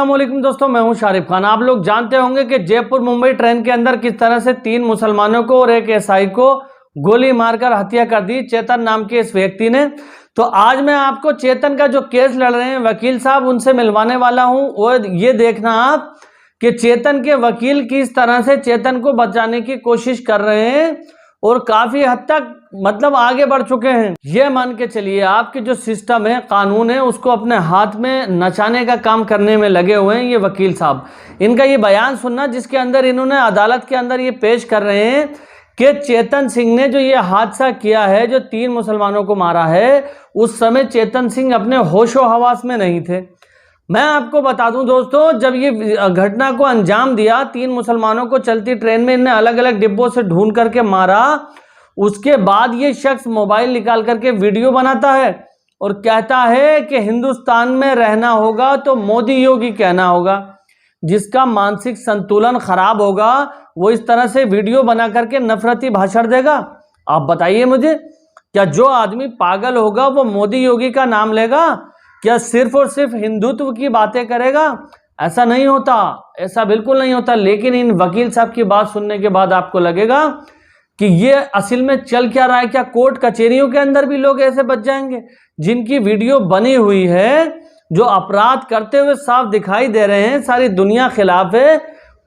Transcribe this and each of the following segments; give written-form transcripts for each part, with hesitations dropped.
अस्सलाम वालेकुम दोस्तों, मैं हूं शारिफ खान। आप लोग जानते होंगे कि जयपुर मुंबई ट्रेन के अंदर किस तरह से 3 मुसलमानों को और एक एसआई को गोली मारकर हत्या कर दी चेतन नाम के इस व्यक्ति ने। तो आज मैं आपको चेतन का जो केस लड़ रहे हैं वकील साहब, उनसे मिलवाने वाला हूं। और ये देखना आप कि चेतन के वकील किस तरह से चेतन को बचाने की कोशिश कर रहे हैं और काफी हद तक मतलब आगे बढ़ चुके हैं। ये मान के चलिए आपके जो सिस्टम है, कानून है, उसको अपने हाथ में नचाने का काम करने में लगे हुए हैं ये वकील साहब। इनका ये बयान सुनना जिसके अंदर इन्होंने अदालत के अंदर ये पेश कर रहे हैं कि चेतन सिंह ने जो ये हादसा किया है, जो 3 मुसलमानों को मारा है, उस समय चेतन सिंह अपने होशो हवास में नहीं थे। मैं आपको बता दूं दोस्तों, जब ये घटना को अंजाम दिया, 3 मुसलमानों को चलती ट्रेन में इन्हें अलग अलग डिब्बों से ढूंढ करके मारा। उसके बाद ये शख्स मोबाइल निकाल करके वीडियो बनाता है और कहता है कि हिंदुस्तान में रहना होगा तो मोदी योगी कहना होगा। जिसका मानसिक संतुलन खराब होगा वो इस तरह से वीडियो बना करके नफरती भाषण देगा। आप बताइए मुझे, क्या जो आदमी पागल होगा वो मोदी योगी का नाम लेगा? क्या सिर्फ और सिर्फ हिंदुत्व की बातें करेगा? ऐसा नहीं होता, ऐसा बिल्कुल नहीं होता। लेकिन इन वकील साहब की बात सुनने के बाद आपको लगेगा कि ये असल में चल क्या रहा है। क्या कोर्ट कचहरियों के अंदर भी लोग ऐसे बच जाएंगे जिनकी वीडियो बनी हुई है, जो अपराध करते हुए साफ दिखाई दे रहे हैं, सारी दुनिया खिलाफ है,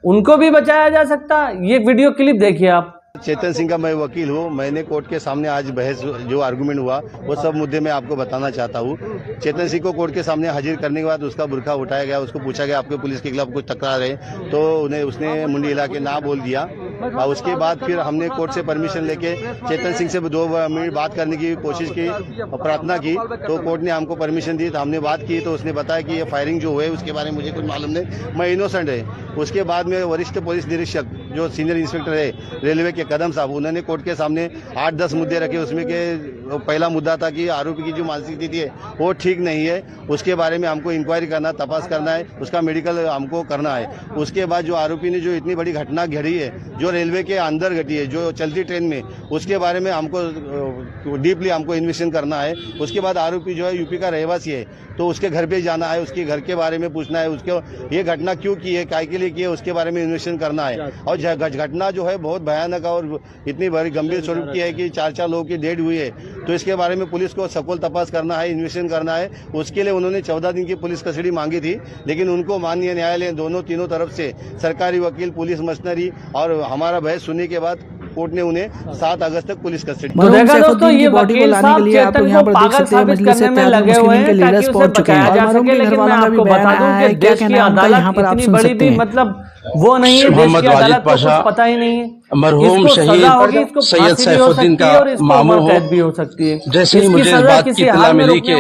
उनको भी बचाया जा सकता? ये वीडियो क्लिप देखिए आप। चेतन सिंह का मैं वकील हूँ। मैंने कोर्ट के सामने आज बहस जो आर्गुमेंट हुआ वो सब मुद्दे मैं आपको बताना चाहता हूँ। चेतन सिंह को कोर्ट के सामने हाजिर करने के बाद उसका बुरखा उठाया गया। उसको पूछा गया आपके पुलिस के खिलाफ कुछ तकरार है, तो उसने मुंडी हिला के ना बोल दिया। और उसके बाद फिर हमने कोर्ट से परमिशन लेके चेतन सिंह से 2 मिनट बात करने की कोशिश की, प्रार्थना की, तो कोर्ट ने हमको परमिशन दी। तो हमने बात की तो उसने बताया कि ये फायरिंग जो हुए उसके बारे में मुझे कुछ मालूम नहीं, मैं इनोसेंट है। उसके बाद में वरिष्ठ पुलिस निरीक्षक जो सीनियर इंस्पेक्टर है रेलवे के कदम साहब, उन्होंने कोर्ट के सामने 8-10 मुद्दे रखे। उसमें के पहला मुद्दा था कि आरोपी की जो मानसिक स्थिति है वो ठीक नहीं है, उसके बारे में हमको इंक्वायरी करना, तपास करना है, उसका मेडिकल हमको करना है। उसके बाद जो आरोपी ने जो इतनी बड़ी घटना घड़ी है, जो रेलवे के अंदर घटी है, जो चलती ट्रेन में, उसके बारे में हमको डीपली हमको इन्वेस्टिगेशन करना है। उसके बाद आरोपी जो है यूपी का रहवासी है, तो उसके घर पे जाना है, उसके घर के बारे में पूछना है, उसके ये घटना क्यों की है, काय के लिए की है, उसके बारे में इन्वेस्टिगेशन करना है। और घटना जो है बहुत भयानक और इतनी बड़ी गंभीर स्वरूप की है कि 4 लोगों की डेथ हुई है। तो इसके बारे में पुलिस को सखोल तपास करना है, इन्वेस्टिगेशन करना है। उसके लिए उन्होंने 14 दिन की पुलिस कस्टडी मांगी थी, लेकिन उनको माननीय न्यायालय तीनों तरफ से, सरकारी वकील, पुलिस मशीनरी और हमारा बहस सुनने के बाद कोर्ट ने उन्हें 7 अगस्त तक पुलिस कस्टडी। तो देखा दोस्तों, ये वकील साहब चेतन को पागल साबित करने में लगे हुए हैं ताकि उसे बचाया जा सके। लेकिन मैं आपको बता दूं कि देश की अदालत इतनी बड़ी भी मतलब वो नहीं है, देश की अदालत को कुछ पता ही नहीं है। मरहूम शहीद सैयद सैफुद्दीन का मामू हो सकती है। जैसे ही मुझे इस बात की इत्तला मिली कि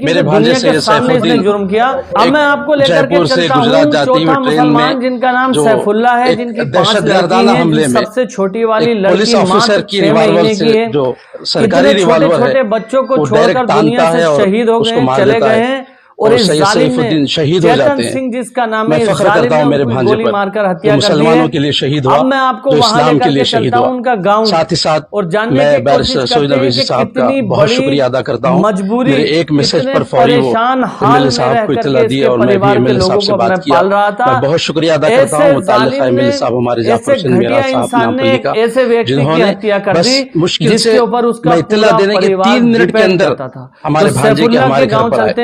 मेरे भांजे सैयद सैफुद्दीन जुर्म किया, अब मैं आपको लेकर के चलता हूं चौथा मुसलमान जिनका नाम सैफुल्ला है, जिनकी 5 लड़कियां हैं, सबसे छोटी वाली लड़की ऑफिसर की रिवॉल्वर से, जो सरकारी रिवॉल्वर है, छोटे बच्चों को छोड़कर दुनिया से शहीद हो गए, चले गए हैं। और इस सैफुद्दीन शहीद हो जाते हैं। सिंह जिसका नाम मैं फख्र करता हूं मेरे भांजे पर, मारकर हत्या मुसलमानों के लिए शहीद हुआ, अब मैं आपको जो इस्लाम के लिए शहीद हुआ। उनका गांव, साथ ही साथ और जानने मैं की बैरिस्टर सईद अवैसी साहब का बहुत शुक्रिया अदा करता हूं। मजबूरी, मेरे एक मैसेज पर फौरी वो एमएलए साहब को इत्तला दी और मैं भी एमएलए साहब से बात किया। मैं बहुत शुक्रिया अदा करता हूं मुताल्लिक़ एमएलए साहब हमारे जाफर हुसैन मीरा साहब नामपल्ली का, जिन्होंने बस मुश्किल से मैं इत्तला देने के 3 मिनट के अंदर हमारे भांजे के हमारे घर पर आए।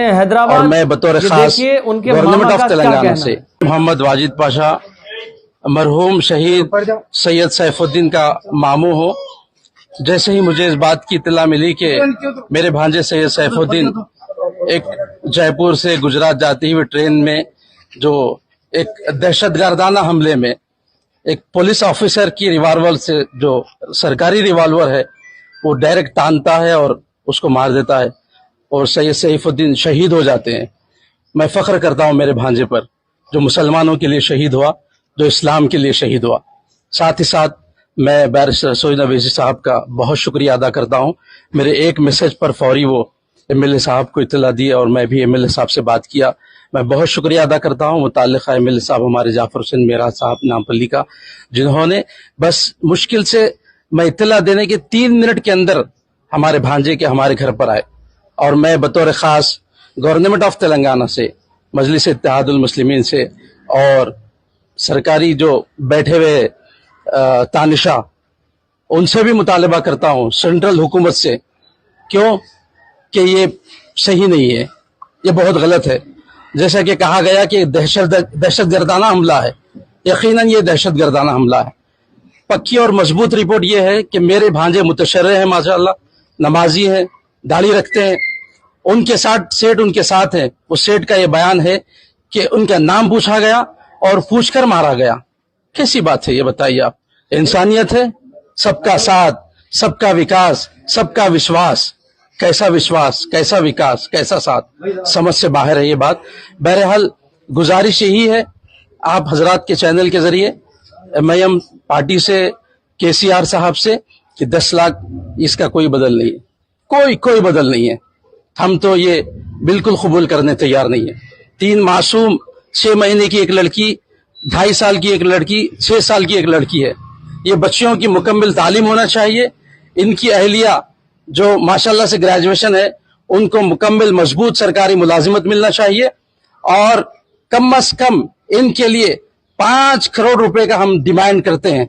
और मैं बतौर खास गवर्नमेंट ऑफ तेलंगाना से मोहम्मद वाजिद पाशा, मरहूम शहीद सैयद सैफुद्दीन का मामू हो। जैसे ही मुझे इस बात की इत्तला मिली कि मेरे भांजे सैयद सैफुद्दीन एक जयपुर से गुजरात जाती हुई ट्रेन में जो एक दहशतगर्दाना हमले में एक पुलिस ऑफिसर की रिवॉल्वर से, जो सरकारी रिवॉल्वर है, वो डायरेक्ट तानता है और उसको मार देता है और सैयद सैफुद्दीन शहीद हो जाते हैं। मैं फख्र करता हूं मेरे भांजे पर, जो मुसलमानों के लिए शहीद हुआ, जो इस्लाम के लिए शहीद हुआ। साथ ही साथ मैं बैरिस्टर सईद अवैसी साहब का बहुत शुक्रिया अदा करता हूं। मेरे एक मैसेज पर फौरी वो एमएलए साहब को इत्तला दी और मैं भी एमएलए साहब से बात किया। मैं बहुत शुक्रिया अदा करता हूं मुताल्लिक़ एमएलए साहब हमारे जाफर हुसैन मीरा साहब नामपल्ली का, जिन्होंने बस मुश्किल से मैं इत्तला देने के 3 मिनट के अंदर हमारे भांजे के हमारे घर पर आए। और मैं बतौर खास गवर्नमेंट ऑफ तेलंगाना से मजलिस इत्तेहादुल मुस्लिमीन से और सरकारी जो बैठे हुए तानिशा उनसे भी मुतालबा करता हूँ, सेंट्रल हुकूमत से, क्यों कि ये सही नहीं है, ये बहुत गलत है। जैसा कि कहा गया कि दहशतगर्दाना हमला है, यकीनन ये दहशतगर्दाना हमला है। पक्की और मजबूत रिपोर्ट ये है कि मेरे भांजे मुतशर्रे हैं माशाअल्लाह, नमाजी हैं, दाढ़ी रखते हैं, उनके साथ सेठ उनके साथ हैं। उस सेठ का ये बयान है कि उनका नाम पूछा गया और पूछकर मारा गया। कैसी बात है ये बताइए आप? इंसानियत है, सबका साथ, सबका विकास, सबका विश्वास। कैसा विश्वास, कैसा विकास, कैसा साथ, समझ से बाहर है ये बात। बहरहाल गुजारिश यही है आप हजरात के चैनल के जरिए MIM पार्टी से, KCR साहब से, कि 10 लाख इसका कोई बदल नहीं है, कोई बदल नहीं है। हम तो ये बिल्कुल कबूल करने तैयार नहीं है। 3 मासूम, 6 महीने की एक लड़की, 2.5 साल की एक लड़की, 6 साल की एक लड़की है। ये बच्चियों की मुकम्मल तालीम होना चाहिए। इनकी अहलिया जो माशाल्लाह से ग्रेजुएशन है, उनको मुकम्मल मजबूत सरकारी मुलाजिमत मिलना चाहिए और कम अज कम इनके लिए 5 करोड़ रुपए का हम डिमांड करते हैं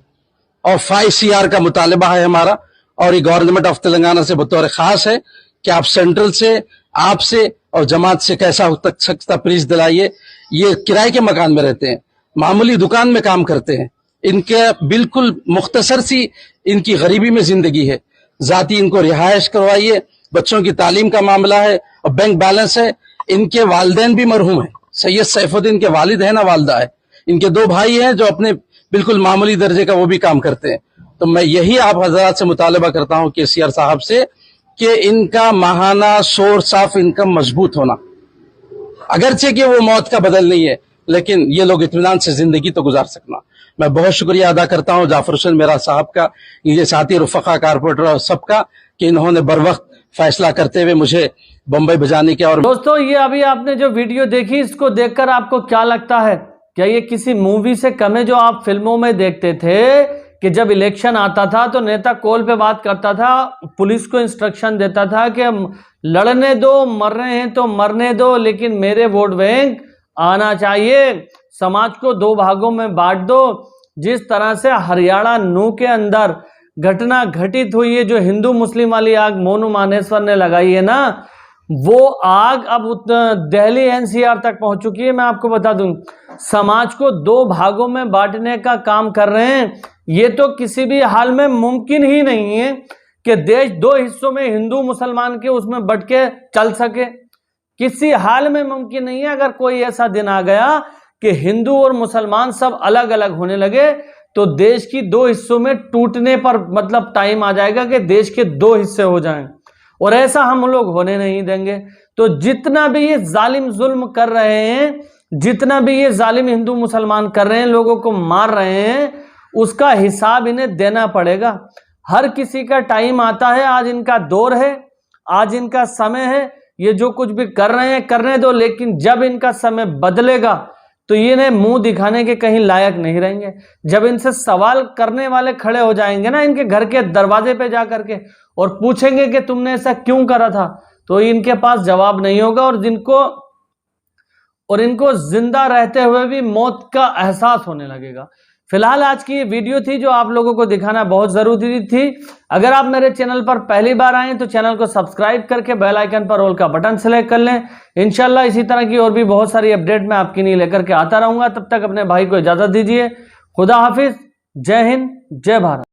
और 5 CR का मुतालबा है हमारा। और ये गवर्नमेंट ऑफ तेलंगाना से बतौर खास है कि आप सेंट्रल से, आपसे और जमात से कैसा सख्ता प्लीज दिलाइए। ये किराए के मकान में रहते हैं, मामूली दुकान में काम करते हैं, इनके बिल्कुल मुख्तसर सी इनकी गरीबी में जिंदगी है। जाती इनको रिहायश करवाइए, बच्चों की तालीम का मामला है और बैंक बैलेंस है। इनके वालिदैन भी मरहूम है, सैयद सैफुद्दीन के वालिद है ना वालदा है। इनके 2 भाई हैं जो अपने बिल्कुल मामूली दर्जे का वो भी काम करते हैं। तो मैं यही आप हजरात से मुतालबा करता हूं KCR साहब से कि इनका माहाना सोर्स ऑफ इनकम मजबूत होना, अगरचे कि वो मौत का बदल नहीं है, लेकिन ये लोग इत्मीनान से जिंदगी तो गुजार सकना। मैं बहुत शुक्रिया अदा करता हूं जाफर हुसैन मेरा साहब का, ये साथी रुफका कारपोरेटर और सबका, कि इन्होंने बर वक्त फैसला करते हुए मुझे बम्बई बजाने के। और दोस्तों, ये अभी आपने जो वीडियो देखी, इसको देखकर आपको क्या लगता है? क्या ये किसी मूवी से कम है जो आप फिल्मों में देखते थे कि जब इलेक्शन आता था तो नेता कॉल पे बात करता था, पुलिस को इंस्ट्रक्शन देता था कि लड़ने दो, मर रहे हैं तो मरने दो, लेकिन मेरे वोट बैंक आना चाहिए, समाज को 2 भागों में बांट दो। जिस तरह से हरियाणा नू के अंदर घटना घटित हुई है, जो हिंदू मुस्लिम वाली आग मोनू मानेसर ने लगाई है ना, वो आग अब दिल्ली NCR तक पहुंच चुकी है। मैं आपको बता दूं, समाज को 2 भागों में बांटने का काम कर रहे हैं। ये तो किसी भी हाल में मुमकिन ही नहीं है कि देश 2 हिस्सों में, हिंदू मुसलमान के, उसमें बट के चल सके। किसी हाल में मुमकिन नहीं है। अगर कोई ऐसा दिन आ गया कि हिंदू और मुसलमान सब अलग अलग होने लगे, तो देश की 2 हिस्सों में टूटने पर मतलब टाइम आ जाएगा कि देश के 2 हिस्से हो जाएं, और ऐसा हम लोग होने नहीं देंगे। तो जितना भी ये जालिम जुल्म कर रहे हैं, जितना भी ये जालिम हिंदू मुसलमान कर रहे हैं, लोगों को मार रहे हैं, उसका हिसाब इन्हें देना पड़ेगा। हर किसी का टाइम आता है। आज इनका दौर है, आज इनका समय है। ये जो कुछ भी कर रहे हैं करने दो, लेकिन जब इनका समय बदलेगा तो ये इन्हें मुंह दिखाने के कहीं लायक नहीं रहेंगे। जब इनसे सवाल करने वाले खड़े हो जाएंगे ना, इनके घर के दरवाजे पे जा करके, और पूछेंगे कि तुमने ऐसा क्यों करा था, तो इनके पास जवाब नहीं होगा। और इनको जिंदा रहते हुए भी मौत का एहसास होने लगेगा। फिलहाल आज की ये वीडियो थी जो आप लोगों को दिखाना बहुत जरूरी थी। अगर आप मेरे चैनल पर पहली बार आए तो चैनल को सब्सक्राइब करके बेल आइकन पर ऑल का बटन सेलेक्ट कर लें। इंशाल्लाह इसी तरह की और भी बहुत सारी अपडेट मैं आपके लिए लेकर के आता रहूंगा। तब तक अपने भाई को इजाजत दीजिए। खुदा हाफिज। जय हिंद, जय भारत।